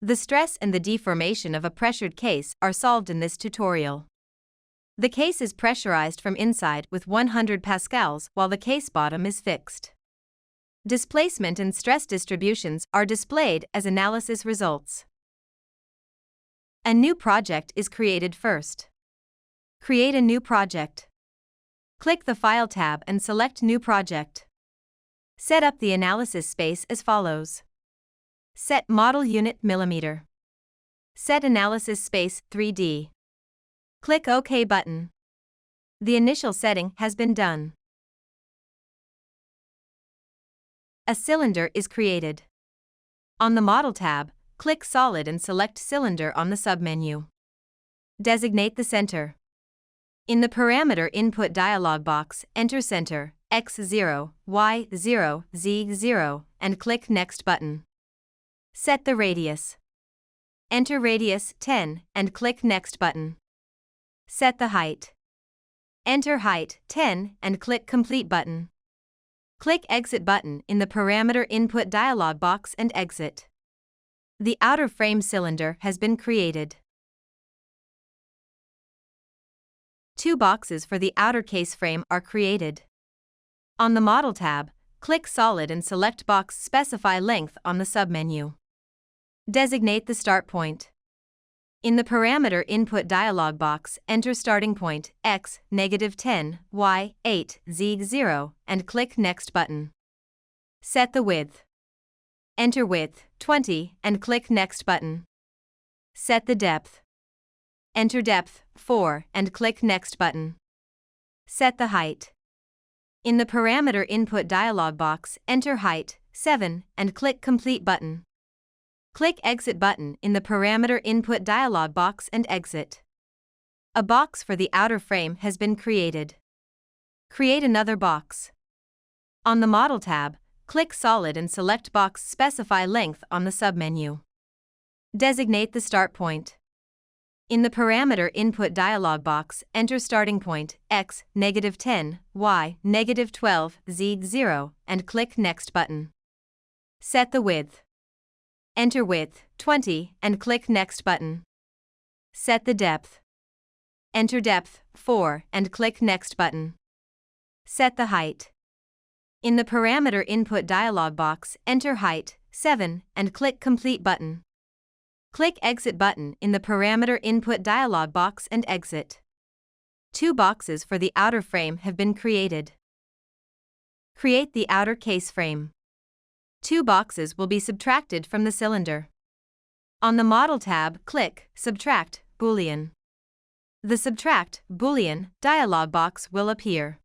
The stress and the deformation of a pressured case are solved in this tutorial. The case is pressurized from inside with 100 pascals while the case bottom is fixed. Displacement and stress distributions are displayed as analysis results. A new project is created first. Create a new project. Click the File tab and select New Project. Set up the analysis space as follows. Set Model Unit Millimeter. Set Analysis Space 3D. Click OK button. The initial setting has been done. A cylinder is created. On the Model tab, click Solid and select Cylinder on the submenu. Designate the center. In the Parameter Input dialog box, enter Center, X0, Y0, Z0, and click Next button. Set the radius. Enter Radius 10 and click Next button. Set the height. Enter Height 10 and click Complete button. Click Exit button in the Parameter Input dialog box and exit. The outer frame cylinder has been created. 2 boxes for the outer case frame are created. On the Model tab, click Solid and select Box Specify Length on the submenu. Designate the start point. In the Parameter Input dialog box, enter starting point X, -10, Y, 8, Z, 0, and click Next button. Set the width. Enter width, 20, and click Next button. Set the depth. Enter depth, 4, and click Next button. Set the height. In the Parameter Input dialog box, enter Height, 7, and click Complete button. Click Exit button in the Parameter Input dialog box and exit. A box for the outer frame has been created. Create another box. On the Model tab, click Solid and select Box Specify Length on the submenu. Designate the start point. In the Parameter Input dialog box, enter starting point X, -10, Y, -12, Z, 0, and click Next button. Set the width. Enter width, 20, and click Next button. Set the depth. Enter depth, 4, and click Next button. Set the height. In the Parameter Input dialog box, enter Height, 7, and click Complete button. Click Exit button in the Parameter Input dialog box and exit. 2 boxes for the outer frame have been created. Create the outer case frame. 2 boxes will be subtracted from the cylinder. On the Model tab, click Subtract, Boolean. The Subtract, Boolean dialog box will appear.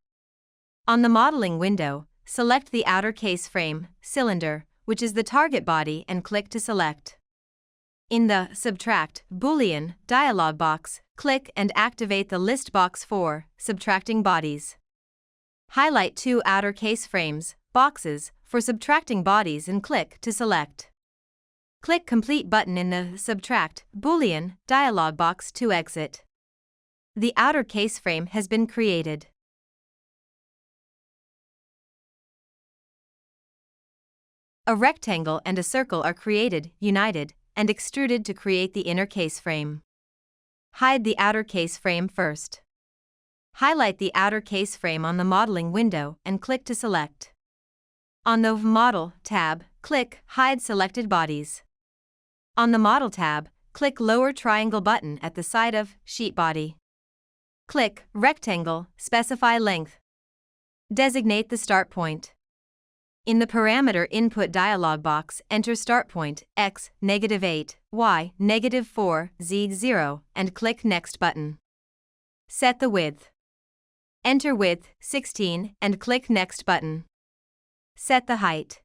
On the modeling window, select the outer case frame, cylinder, which is the target body, and click to select. In the Subtract, Boolean dialog box, click and activate the list box for subtracting bodies. Highlight 2 outer case frames, boxes, for subtracting bodies and click to select. Click Complete button in the Subtract, Boolean dialog box to exit. The outer case frame has been created. A rectangle and a circle are created, united, and extruded to create the inner case frame. Hide the outer case frame first. Highlight the outer case frame on the modeling window and click to select. On the Model tab, click Hide Selected Bodies. On the Model tab, click Lower Triangle button at the side of Sheet Body. Click Rectangle, specify length. Designate the start point. In the Parameter Input dialog box, enter start point X, -8, Y, -4, Z, 0, and click Next button. Set the width. Enter width, 16, and click Next button. Set the height.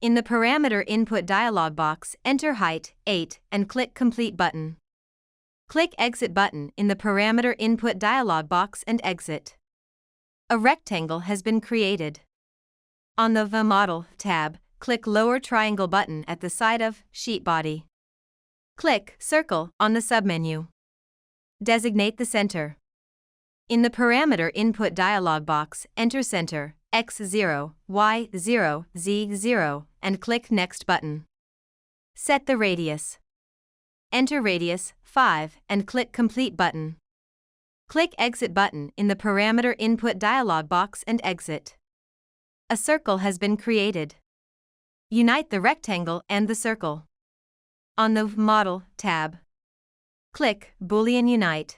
In the Parameter Input dialog box, enter Height, 8, and click Complete button. Click Exit button in the Parameter Input dialog box and exit. A rectangle has been created. On the Model tab, click Lower Triangle button at the side of Sheet Body. Click Circle on the submenu. Designate the center. In the Parameter Input dialog box, enter Center, X0, Y0, Z0, and click Next button. Set the radius. Enter radius 5 and click Complete button. Click Exit button in the Parameter Input dialog box and exit. A circle has been created. Unite the rectangle and the circle. On the Model tab, click Boolean Unite.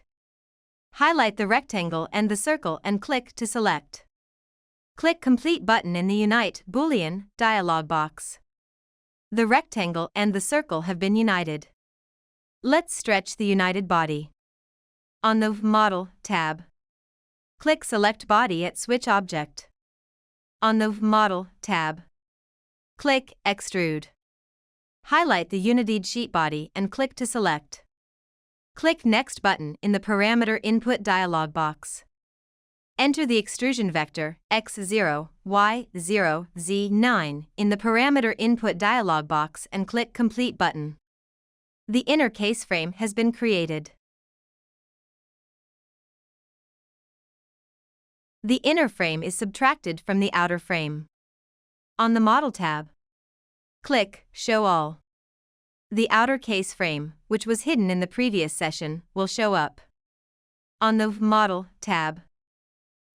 Highlight the rectangle and the circle and click to select. Click Complete button in the Unite Boolean dialog box. The rectangle and the circle have been united. Let's stretch the united body. On the Model tab, click Select Body at Switch Object. On the Model tab, click Extrude. Highlight the united sheet body and click to select. Click Next button in the Parameter Input dialog box. Enter the extrusion vector x0, y0, z9 in the Parameter Input dialog box and click Complete button. The inner case frame has been created. The inner frame is subtracted from the outer frame. On the Model tab, click Show All. The outer case frame, which was hidden in the previous session, will show up. On the Model tab,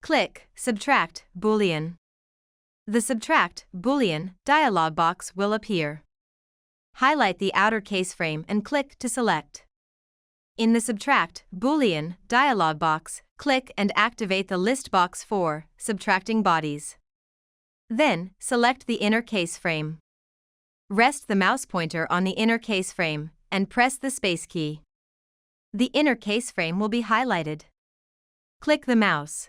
click Subtract Boolean. The Subtract Boolean dialog box will appear. Highlight the outer case frame and click to select. In the Subtract Boolean dialog box, click and activate the list box for subtracting bodies. Then, select the inner case frame. Rest the mouse pointer on the inner case frame and press the space key. The inner case frame will be highlighted. Click the mouse.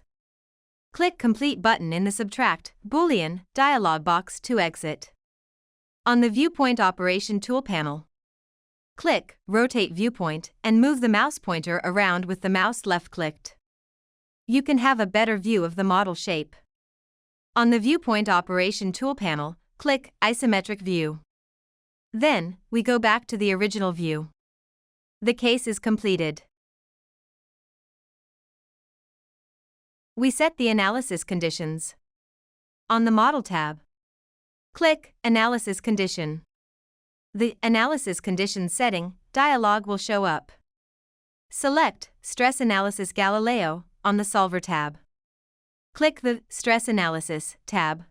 Click Complete button in the Subtract Boolean dialog box to exit. On the Viewpoint Operation tool panel, click Rotate Viewpoint and move the mouse pointer around with the mouse left-clicked. You can have a better view of the model shape. On the Viewpoint Operation tool panel, click Isometric View. Then, we go back to the original view. The case is completed. We set the analysis conditions. On the Model tab, click Analysis Condition. The Analysis Condition Setting dialog will show up. Select Stress Analysis Galileo on the Solver tab. Click the Stress Analysis tab.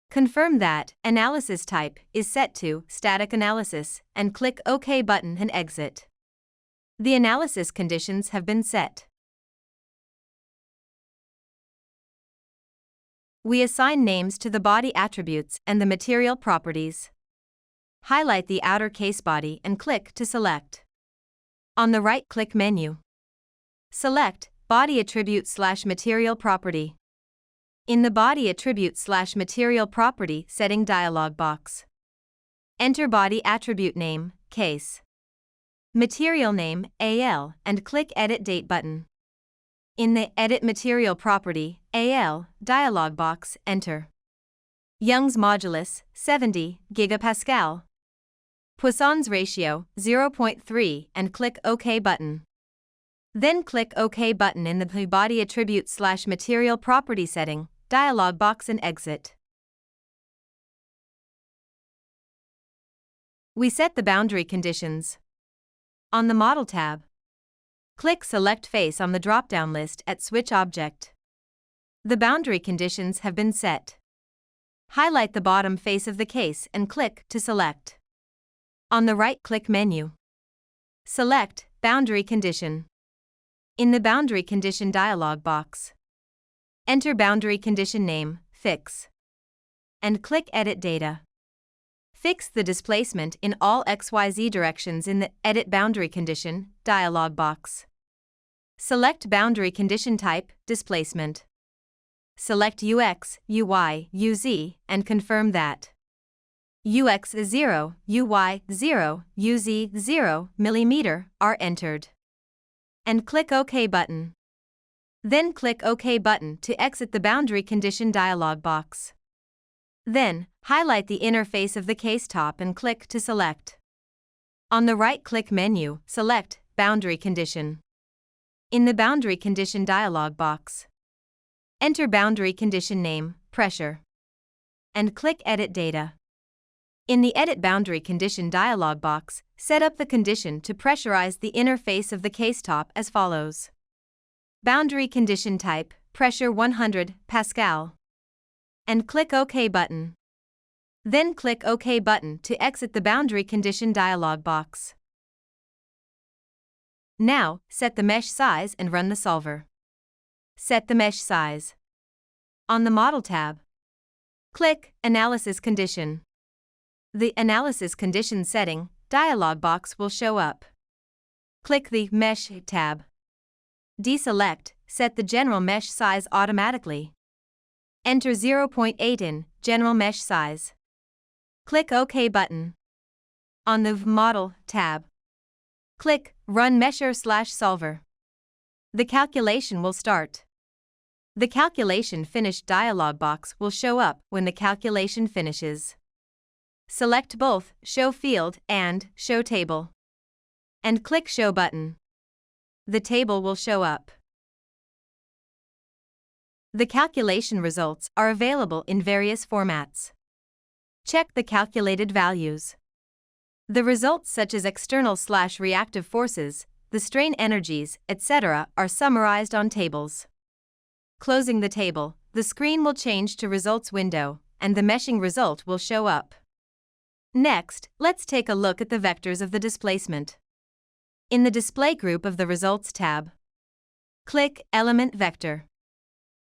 Confirm that analysis type is set to Static Analysis and click OK button and exit. The analysis conditions have been set. We assign names to the body attributes and the material properties. Highlight the outer case body and click to select. On the right-click menu, select Body Attribute/Material Property. In the Body Attribute/Material Property Setting dialog box, enter Body Attribute Name, Case, Material Name, AL, and click Edit Date button. In the Edit Material Property, AL, dialog box, enter Young's Modulus, 70 GPa, Poisson's Ratio, 0.3 and click OK button. Then click OK button in the Body Attribute/Material Property Setting dialog box and exit. We set the boundary conditions. On the Model tab, click Select Face on the drop-down list at Switch Object. The boundary conditions have been set. Highlight the bottom face of the case and click to select. On the right-click menu, select Boundary Condition. In the Boundary Condition dialog box, enter Boundary Condition Name, Fix, and click Edit Data. Fix the displacement in all XYZ directions in the Edit Boundary Condition dialog box. Select Boundary Condition Type, Displacement. Select UX, UY, UZ, and confirm that UX is 0, UY 0, UZ 0 mm are entered. And click OK button. Then click OK button to exit the Boundary Condition dialog box. Then, highlight the inner face of the case top and click to select. On the right-click menu, select Boundary Condition. In the Boundary Condition dialog box, enter Boundary Condition Name, Pressure, and click Edit Data. In the Edit Boundary Condition dialog box, set up the condition to pressurize the inner face of the case top as follows. Boundary condition type, pressure 100 Pascal. And click OK button. Then click OK button to exit the boundary condition dialog box. Now, set the mesh size and run the solver. Set the mesh size. On the Model tab, click Analysis Condition. The Analysis Condition Setting dialog box will show up. Click the Mesh tab. Deselect, set the general mesh size automatically. Enter 0.8 in general mesh size. Click OK button. On the Model tab, click Run Mesher/Solver. The calculation will start. The Calculation Finished dialog box will show up when the calculation finishes. Select both Show Field and Show Table. And click Show button. The table will show up. The calculation results are available in various formats. Check the calculated values. The results such as external/reactive forces, the strain energies, etc. are summarized on tables. Closing the table, the screen will change to Results window, and the meshing result will show up. Next, let's take a look at the vectors of the displacement. In the Display group of the Results tab, click Element Vector.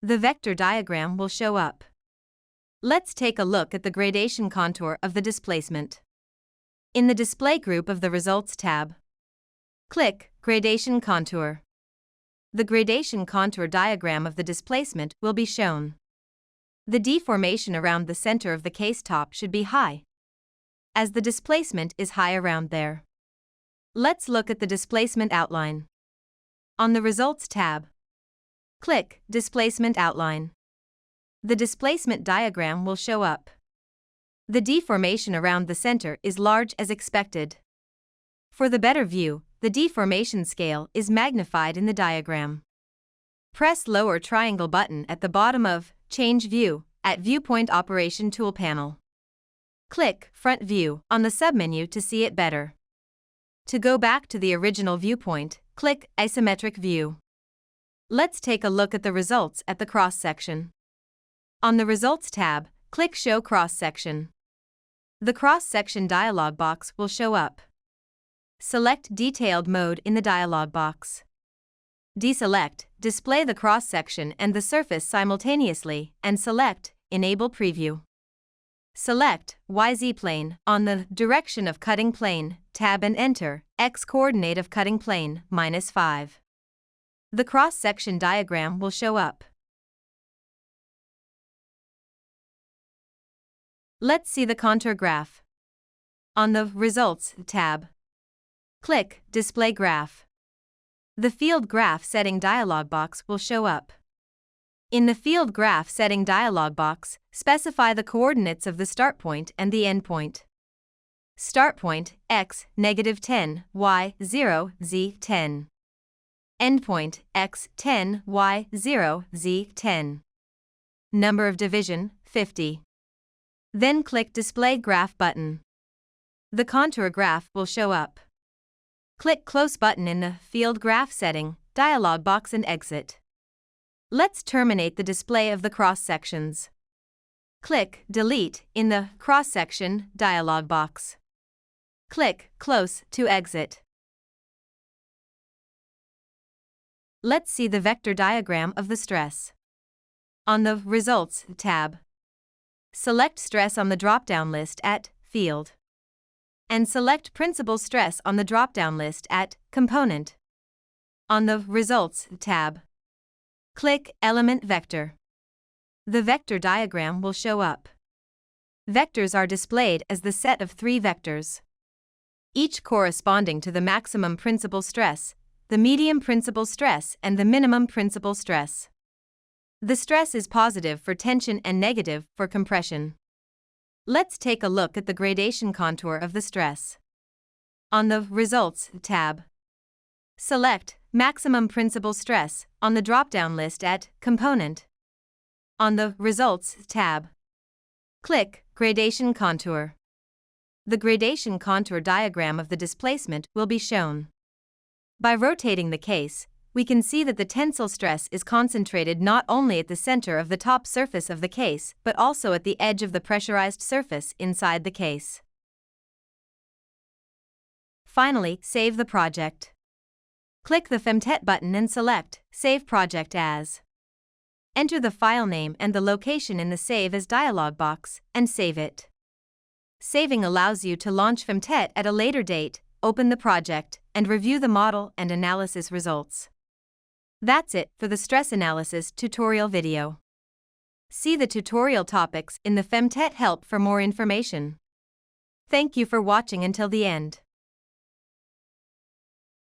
The vector diagram will show up. Let's take a look at the gradation contour of the displacement. In the Display group of the Results tab, click Gradation Contour. The gradation contour diagram of the displacement will be shown. The deformation around the center of the case top should be high, as the displacement is high around there. Let's look at the displacement outline. On the Results tab, click Displacement Outline. The displacement diagram will show up. The deformation around the center is large as expected. For the better view, the deformation scale is magnified in the diagram. Press lower triangle button at the bottom of Change View at Viewpoint Operation Tool panel. Click Front View on the submenu to see it better. To go back to the original viewpoint, click Isometric View. Let's take a look at the results at the cross-section. On the Results tab, click Show Cross-Section. The cross-section dialog box will show up. Select Detailed Mode in the dialog box. Deselect Display the cross-section and the surface simultaneously and select Enable Preview. Select YZ plane on the Direction of Cutting Plane tab and enter X coordinate of cutting plane -5. The cross-section diagram will show up. Let's see the contour graph. On the Results tab, click Display Graph. The Field Graph Setting dialog box will show up. In the Field Graph Setting dialog box, specify the coordinates of the start point and the end point. Start point, x, -10, y, 0, z, 10. Endpoint, x, 10, y, 0, z, 10. Number of division, 50. Then click Display Graph button. The contour graph will show up. Click Close button in the Field Graph Setting dialog box and exit. Let's terminate the display of the cross-sections. Click Delete in the Cross-section dialog box. Click Close to exit. Let's see the vector diagram of the stress. On the Results tab, select Stress on the drop-down list at Field. And select Principal Stress on the drop-down list at Component. On the Results tab, click Element Vector. The vector diagram will show up. Vectors are displayed as the set of 3 vectors, each corresponding to the maximum principal stress, the medium principal stress, and the minimum principal stress. The stress is positive for tension and negative for compression. Let's take a look at the gradation contour of the stress. On the Results tab, select Maximum Principal Stress on the drop-down list at Component. On the Results tab, click Gradation Contour. the gradation contour diagram of the displacement will be shown. By rotating the case, we can see that the tensile stress is concentrated not only at the center of the top surface of the case but also at the edge of the pressurized surface inside the case. Finally, save the project. Click the Femtet button and select Save Project As. Enter the file name and the location in the Save As dialog box, and save it. Saving allows you to launch Femtet at a later date, open the project, and review the model and analysis results. That's it for the stress analysis tutorial video. See the tutorial topics in the Femtet help for more information. Thank you for watching until the end.